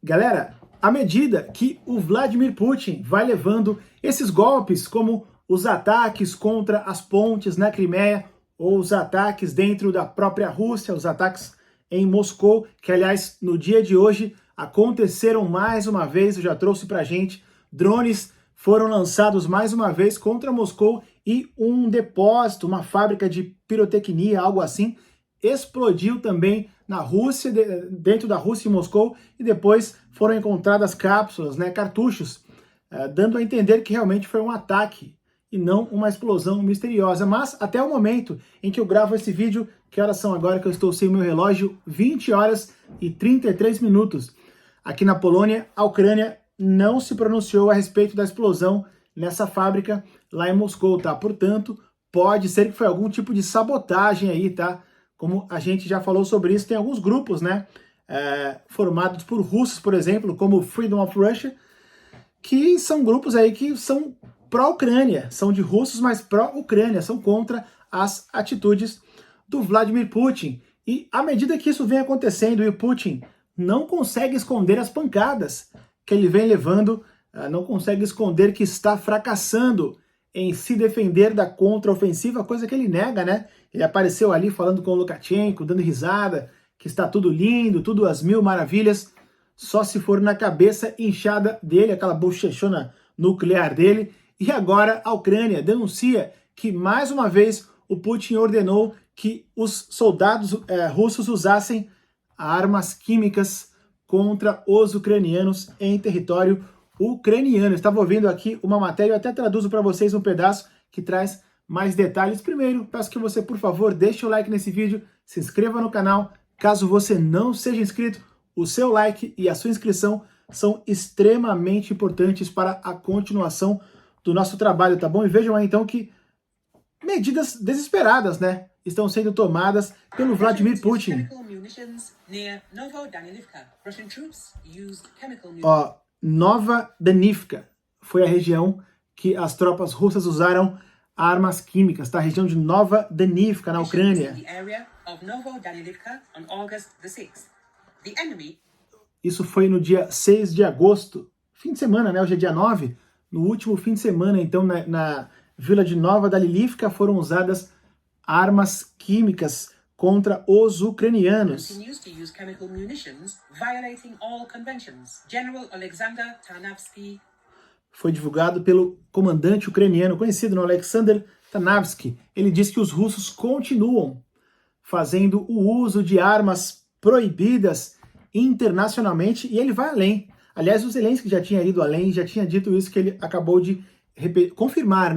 Galera, à medida que o Vladimir Putin vai levando esses golpes, como os ataques contra as pontes na Crimeia, ou os ataques dentro da própria Rússia, os ataques em Moscou, que aliás no dia de hoje aconteceram mais uma vez, eu já trouxe pra gente, drones foram lançados mais uma vez contra Moscou e um depósito, uma fábrica de pirotecnia, algo assim, explodiu também na Rússia, dentro da Rússia e Moscou, e depois foram encontradas cápsulas, cartuchos, dando a entender que realmente foi um ataque e não uma explosão misteriosa. Mas até o momento em que eu gravo esse vídeo, que horas são agora que eu estou sem o meu relógio? 20 horas e 33 minutos. Aqui na Polônia, a Ucrânia não se pronunciou a respeito da explosão nessa fábrica lá em Moscou, tá? Portanto, pode ser que foi algum tipo de sabotagem aí, tá? Como a gente já falou sobre isso, tem alguns grupos, formados por russos, por exemplo, como o Freedom of Russia, que são grupos aí que são pró-Ucrânia, são de russos, mas pró-Ucrânia, são contra as atitudes do Vladimir Putin. E à medida que isso vem acontecendo e o Putin não consegue esconder as pancadas que ele vem levando, não consegue esconder que está fracassando em se defender da contraofensiva, coisa que ele nega, né? Ele apareceu ali falando com o Lukashenko, dando risada, que está tudo lindo, tudo às mil maravilhas, só se for na cabeça inchada dele, aquela bochechona nuclear dele. E agora a Ucrânia denuncia que, mais uma vez, o Putin ordenou que os soldados russos usassem armas químicas contra os ucranianos em território ucraniano. Eu estava ouvindo aqui uma matéria, eu até traduzo para vocês um pedaço que traz mais detalhes. Primeiro, peço que você, por favor, deixe o like nesse vídeo, se inscreva no canal. Caso você não seja inscrito, o seu like e a sua inscrição são extremamente importantes para a continuação do nosso trabalho, tá bom? E vejam aí, então, que medidas desesperadas, estão sendo tomadas pelo Vladimir Putin. Ó, Nova Danivka foi a região que as tropas russas usaram armas químicas, tá? A região de Nova Danivka, na Ucrânia. Isso foi no dia 6 de agosto, fim de semana, hoje é dia 9. No último fim de semana, então, na vila de Nova Danilivka foram usadas armas químicas contra os ucranianos. Foi divulgado pelo comandante ucraniano, conhecido no Alexander Tanavsky. Ele diz que os russos continuam fazendo o uso de armas proibidas internacionalmente, e ele vai além. Aliás, o Zelensky já tinha ido além, já tinha dito isso, que ele acabou de confirmar,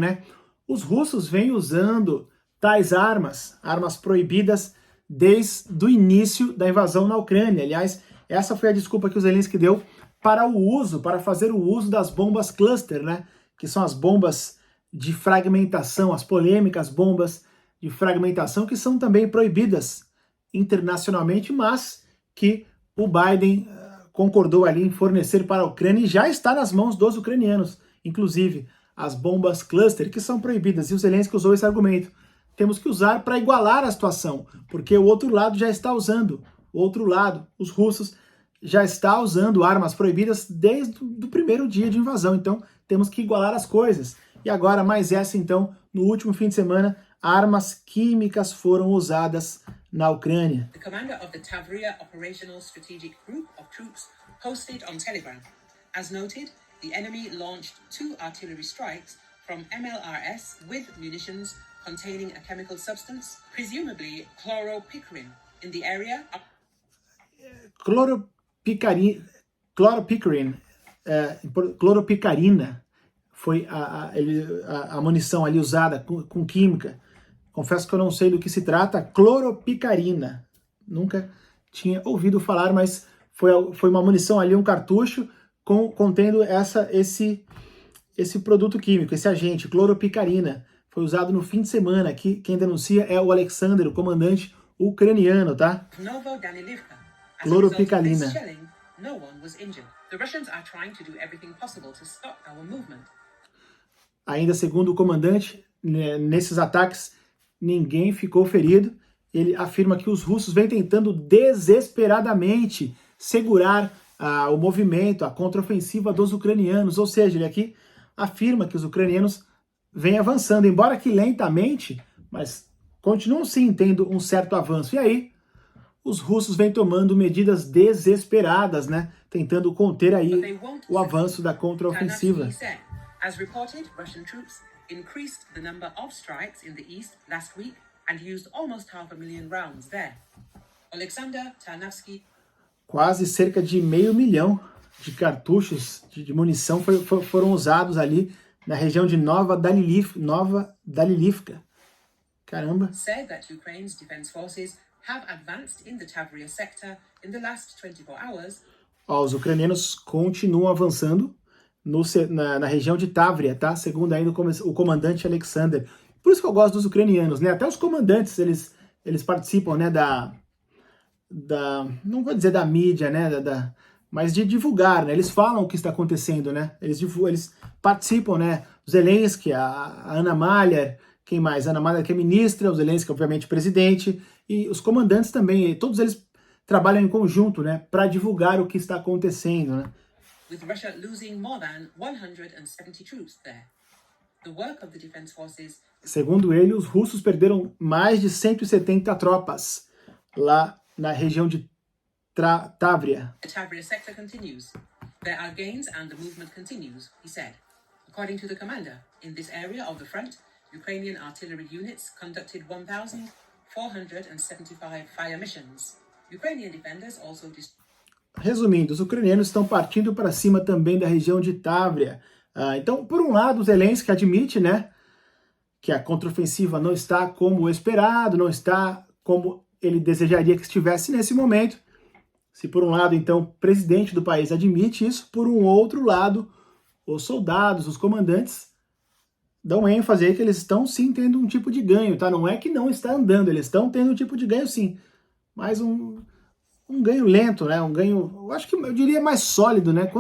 Os russos vêm usando tais armas proibidas desde o início da invasão na Ucrânia. Aliás, essa foi a desculpa que o Zelensky deu para fazer o uso das bombas cluster, que são as bombas de fragmentação, as polêmicas bombas de fragmentação, que são também proibidas internacionalmente, mas que o Biden concordou ali em fornecer para a Ucrânia e já está nas mãos dos ucranianos, inclusive as bombas cluster, que são proibidas. E o Zelensky usou esse argumento. Temos que usar para igualar a situação, porque o outro lado já está usando. O outro lado, os russos, já está usando armas proibidas desde o primeiro dia de invasão. Então, temos que igualar as coisas. E agora, mais essa, então, no último fim de semana, armas químicas foram usadas na Ucrânia. The commander of the Tavria Operational Strategic Group of Troops posted on Telegram. As noted, the enemy launched 2 artillery strikes from MLRS with munitions containing a chemical substance, presumably chloropicrin, in the area. Cloropicarina foi a munição ali usada com química. Confesso que eu não sei do que se trata. Cloropicarina. Nunca tinha ouvido falar, mas foi uma munição ali, um cartucho contendo esse produto químico, esse agente, cloropicarina. Foi usado no fim de semana. Quem denuncia é o Alexander, o comandante ucraniano, tá? Cloropicarina. Ainda segundo o comandante, nesses ataques ninguém ficou ferido. Ele afirma que os russos vêm tentando desesperadamente segurar o movimento, a contraofensiva dos ucranianos, ou seja, ele aqui afirma que os ucranianos vêm avançando, embora que lentamente, mas continuam sim tendo um certo avanço. E aí, os russos vêm tomando medidas desesperadas, né, tentando conter aí o avanço da contraofensiva. As reported, Russian troops increased the number of strikes in the east last week and used almost 500,000 rounds there. Alexander Tarnavsky. Quase cerca de 500 mil de cartuchos de munição foram usados ali na região de Nova Dalilivka. Caramba. Said that Ukraine's defense forces have advanced in the Tavria sector in the last 24 hours. Os ucranianos continuam avançando na região de Tavria, tá? Segundo ainda o comandante Alexander. Por isso que eu gosto dos ucranianos, né? Até os comandantes, eles participam, né, não vou dizer da mídia, né, mas de divulgar, né? Eles falam o que está acontecendo, né? Eles participam, né? O Zelensky, a Ana Malher, quem mais? A Ana Malher, que é ministra, o Zelensky, obviamente, presidente, e os comandantes também, todos eles trabalham em conjunto, né, para divulgar o que está acontecendo, né? With Russia losing more than 170 troops there. The work of the defense forces. Segundo ele, os russos perderam mais de 170 tropas lá na região de Tavria. The Tavria sector continues. There are gains and the movement continues, he said. According to the commander, in this area of the front, Ukrainian artillery units conducted 1,475 fire missions. Ukrainian defenders also Resumindo, os ucranianos estão partindo para cima também da região de Tavria. Então, por um lado, o Zelensky admite, né, que a contraofensiva não está como esperado, não está como ele desejaria que estivesse nesse momento. Se por um lado, então, o presidente do país admite isso, por um outro lado, os soldados, os comandantes, dão ênfase aí que eles estão sim tendo um tipo de ganho, tá? Não é que não está andando, eles estão tendo um tipo de ganho sim, mas um ganho lento, né? Um ganho, eu diria mais sólido, né?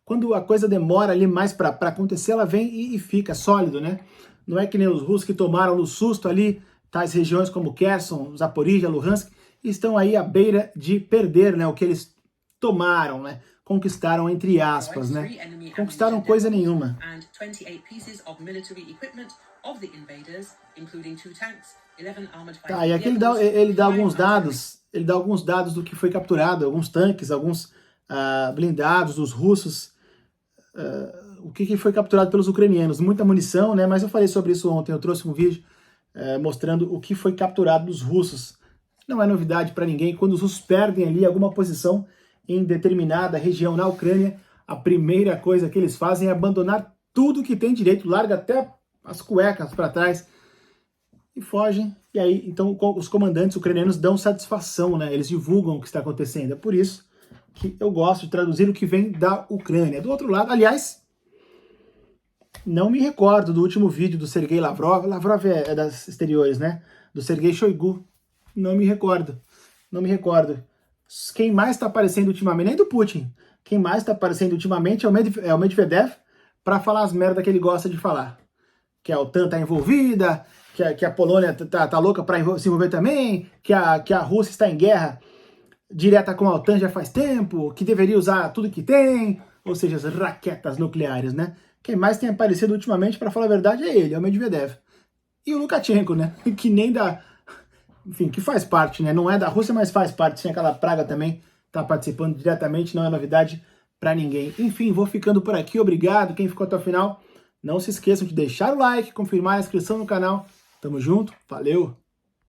Quando a coisa demora ali mais para acontecer, ela vem e fica sólido, né? Não é que nem os russos que tomaram no susto ali, tais regiões como Kherson, Zaporizhia, Luhansk, e estão aí à beira de perder, né? O que eles tomaram, né? Conquistaram, entre aspas, né? Conquistaram coisa nenhuma. Tá, e aqui ele dá alguns dados, do que foi capturado, alguns tanques, alguns blindados dos russos, o que foi capturado pelos ucranianos, muita munição, né? Mas eu falei sobre isso ontem, eu trouxe um vídeo mostrando o que foi capturado dos russos. Não é novidade para ninguém, quando os russos perdem ali alguma posição em determinada região na Ucrânia, a primeira coisa que eles fazem é abandonar tudo que tem direito, larga até as cuecas para trás e fogem. E aí, então, os comandantes ucranianos dão satisfação, né? Eles divulgam o que está acontecendo. É por isso que eu gosto de traduzir o que vem da Ucrânia. Do outro lado, aliás, não me recordo do último vídeo do Sergei Lavrov. Lavrov é das exteriores, né? Do Sergei Shoigu. Não me recordo. Quem mais está aparecendo ultimamente, nem do Putin, quem mais está aparecendo ultimamente é o Medvedev, para falar as merdas que ele gosta de falar. Que a OTAN está envolvida, que a Polônia tá louca para se envolver também, que a Rússia está em guerra direta com a OTAN já faz tempo, que deveria usar tudo que tem, ou seja, as raquetas nucleares, né? Quem mais tem aparecido ultimamente, para falar a verdade, é ele, é o Medvedev. E o Lukashenko, né? Que nem enfim, que faz parte, né? Não é da Rússia, mas faz parte. Sim, aquela praga também tá participando diretamente, não é novidade para ninguém. Enfim, vou ficando por aqui. Obrigado quem ficou até o final. Não se esqueçam de deixar o like, confirmar a inscrição no canal. Tamo junto, valeu!